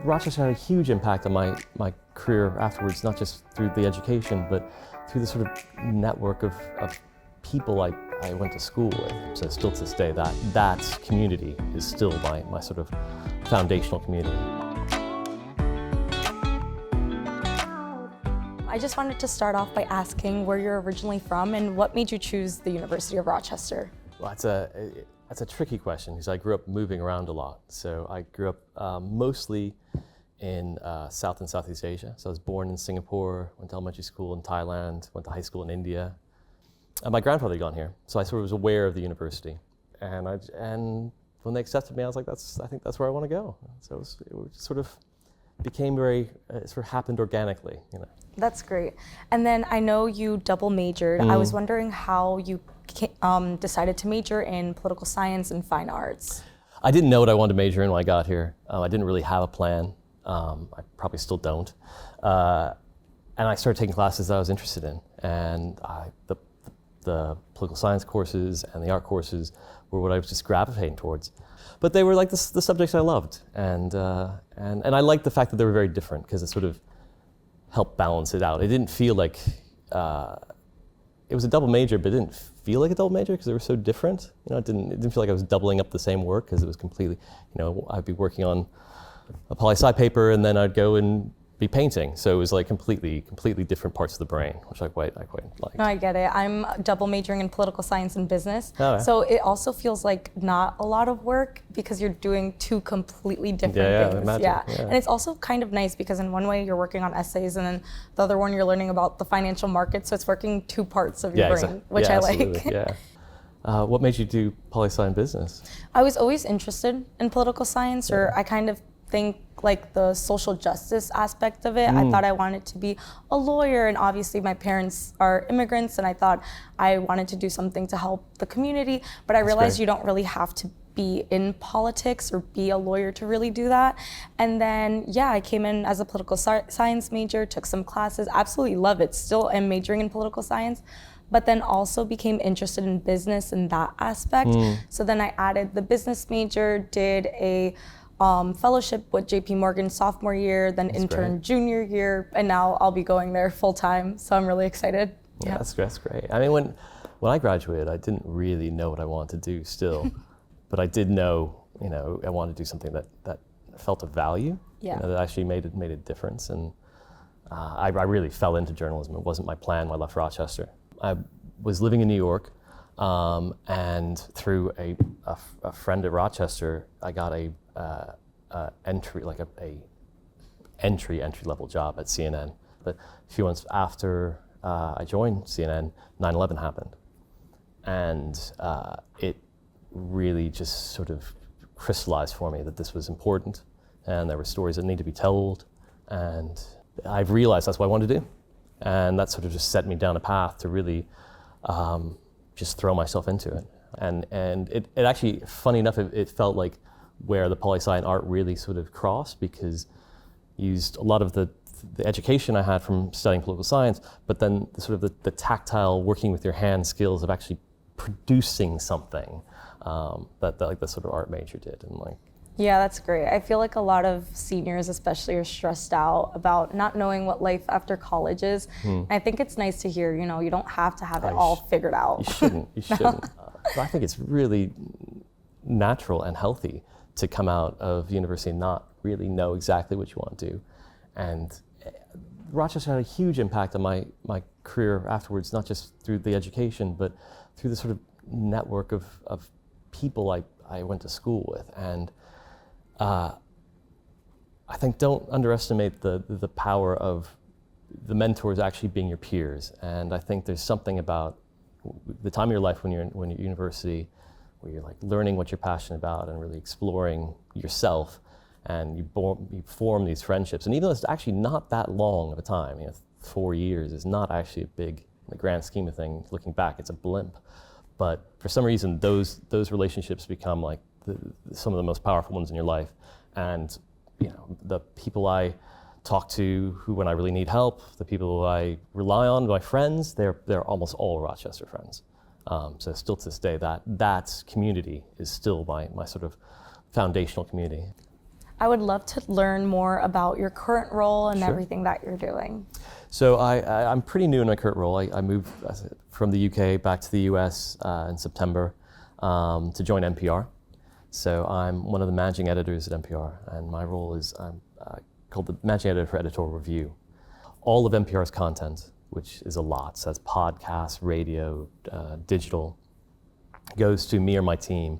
Rochester had a huge impact on my career afterwards, not just through the education, but through the sort of network of people I went to school with. So still to this day, that community is still my sort of foundational community. I just wanted to start off by asking where you're originally from and what made you choose the University of Rochester? Well, that's a tricky question because I grew up moving around a lot. So I grew up mostly in South and Southeast Asia. So I was born in Singapore, went to elementary school in Thailand, went to high school in India. And my grandfather had gone here, so I sort of was aware of the university. And when they accepted me, I was like, I think that's where I want to go. So it sort of became it sort of happened organically, you know. That's great. And then I know you double majored. I was wondering how you decided to major in political science and fine arts. I didn't know what I wanted to major in when I got here. I didn't really have a plan. I probably still don't. And I started taking classes that I was interested in. And the political science courses and the art courses were what I was just gravitating towards. But they were like the subjects I loved. And I liked the fact that they were very different because it sort of helped balance it out. It didn't feel like, it was a double major, but it didn't feel like a double major because they were so different. You know, it didn't feel like I was doubling up the same work because it was completely, you know, I'd be working on a poli-sci paper and then I'd go and be painting. So it was like completely different parts of the brain, which I quite liked. No, I get it. I'm double majoring in political science and business. Oh, yeah. So it also feels like not a lot of work because you're doing two completely different things. I imagine. Yeah. Yeah. And it's also kind of nice because in one way you're working on essays and then the other one you're learning about the financial market. So it's working two parts of your brain, which I like. Yeah. What made you do poli-sci and business? I was always interested in political science, or I kind of think like the social justice aspect of it. I thought I wanted to be a lawyer, and obviously my parents are immigrants, and I thought I wanted to do something to help the community, but I realized you don't really have to be in politics or be a lawyer to really do that. And then, yeah, I came in as a political science major, took some classes, absolutely love it, still am majoring in political science, but then also became interested in business and that aspect. So then I added the business major, did a fellowship with JP Morgan sophomore year, then intern junior year, and now I'll be going there full time. So I'm really excited. Yeah, that's great. I mean, when I graduated, I didn't really know what I wanted to do still, but I did know, you know, I wanted to do something that felt of value, you know, that actually made a difference. And I really fell into journalism. It wasn't my plan when I left Rochester. I was living in New York, and through a friend at Rochester, I got a entry level job at CNN. But a few months after I joined CNN, 9/11 happened, and it really just sort of crystallized for me that this was important, and there were stories that need to be told, and I've realized that's what I wanted to do, and that sort of just set me down a path to really just throw myself into it. And it actually, funny enough, it felt like where the poli-sci and art really sort of crossed, because used a lot of the education I had from studying political science, but then the tactile working with your hand skills of actually producing something that like the sort of art major did. And like, yeah, that's great. I feel like a lot of seniors especially are stressed out about not knowing what life after college is. I think it's nice to hear, you know, you don't have to have it all figured out. You shouldn't. But I think it's really natural and healthy to come out of university and not really know exactly what you want to do. And Rochester had a huge impact on my career afterwards, not just through the education, but through the sort of network of people I went to school with. And I think don't underestimate the power of the mentors actually being your peers. And I think there's something about the time of your life when you're at university, where you're like learning what you're passionate about and really exploring yourself, and you form these friendships. And even though it's actually not that long of a time, you know, 4 years is not actually a big, in the grand scheme of things, looking back, it's a blimp. But for some reason, those relationships become like some of the most powerful ones in your life. And you know, the people I talk to who, when I really need help, the people who I rely on, my friends, they're almost all Rochester friends. So still to this day, that community is still my sort of foundational community. I would love to learn more about your current role and Sure. everything that you're doing. So I'm pretty new in my current role. I moved from the UK back to the US in September to join NPR. So I'm one of the managing editors at NPR, and my role is I'm called the managing editor for editorial review. All of NPR's content, which is a lot, so that's podcasts, radio, digital, goes to me or my team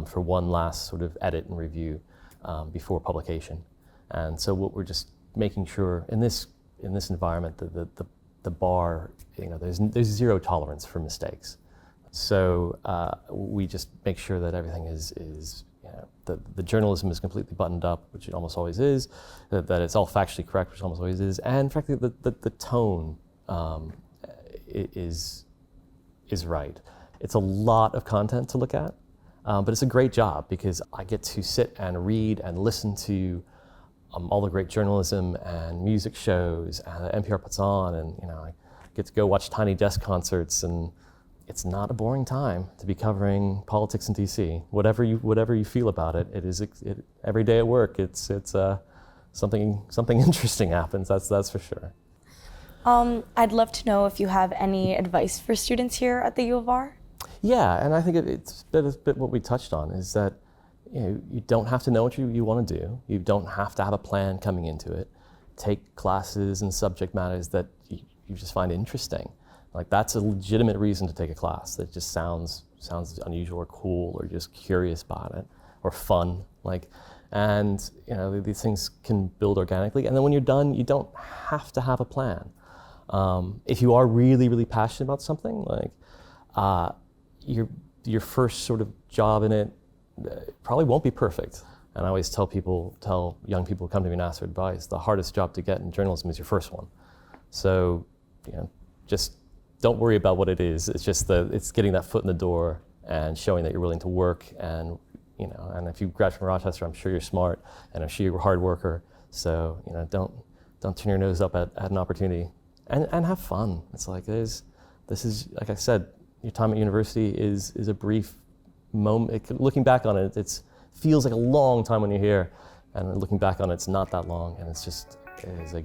for one last sort of edit and review before publication. And so what we're just making sure in this environment, the bar, there's zero tolerance for mistakes. So we just make sure that everything is the journalism is completely buttoned up, which it almost always is, that it's all factually correct, which it almost always is, and frankly the tone is right. It's a lot of content to look at, but it's a great job because I get to sit and read and listen to all the great journalism and music shows that NPR puts on, and I get to go watch Tiny Desk concerts, and it's not a boring time to be covering politics in DC. Whatever you feel about it, every day at work, it's something interesting happens. That's for sure. I'd love to know if you have any advice for students here at the U of R. Yeah, and I think it's a bit what we touched on is that you don't have to know what you want to do. You don't have to have a plan coming into it. Take classes and subject matters that you just find interesting. Like that's a legitimate reason to take a class that just sounds unusual or cool or just curious about it or fun. And these things can build organically. And then when you're done, you don't have to have a plan. If you are really, really passionate about something, your first sort of job in it probably won't be perfect. And I always tell young people who come to me and ask for advice, the hardest job to get in journalism is your first one. So, just don't worry about what it is. It's just it's getting that foot in the door and showing that you're willing to work. And and if you graduate from Rochester, I'm sure you're smart, and I'm sure you're a hard worker. So don't turn your nose up at an opportunity, and have fun. It's like this is like I said, your time at university is a brief moment. Looking back on it, it feels like a long time when you're here, and looking back on it, it's not that long, and it is a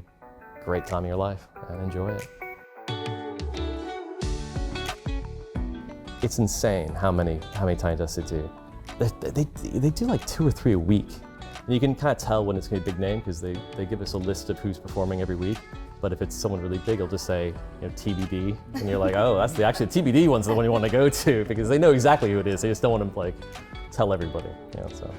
great time of your life, and enjoy it. It's insane how many Tiny Desks they do. They do like 2 or 3 a week. And you can kind of tell when it's going to be a big name because they give us a list of who's performing every week. But if it's someone really big, they'll just say TBD, and you're like, oh, that's the TBD one's the one you want to go to because they know exactly who it is. They just don't want to tell everybody. So.